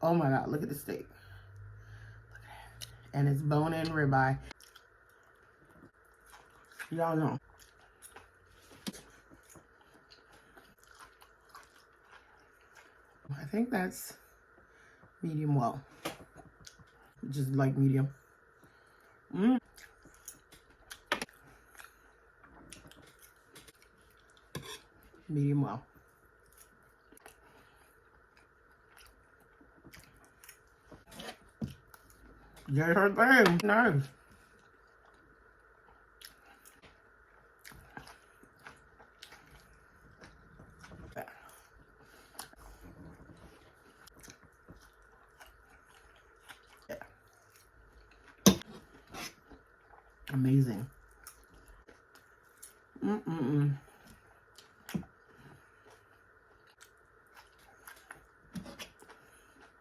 Oh my God, look at the steak. And it's bone-in ribeye. Y'all know. I think that's medium well. Just like medium. Medium well. Get her thing. Nice. Yeah. Amazing.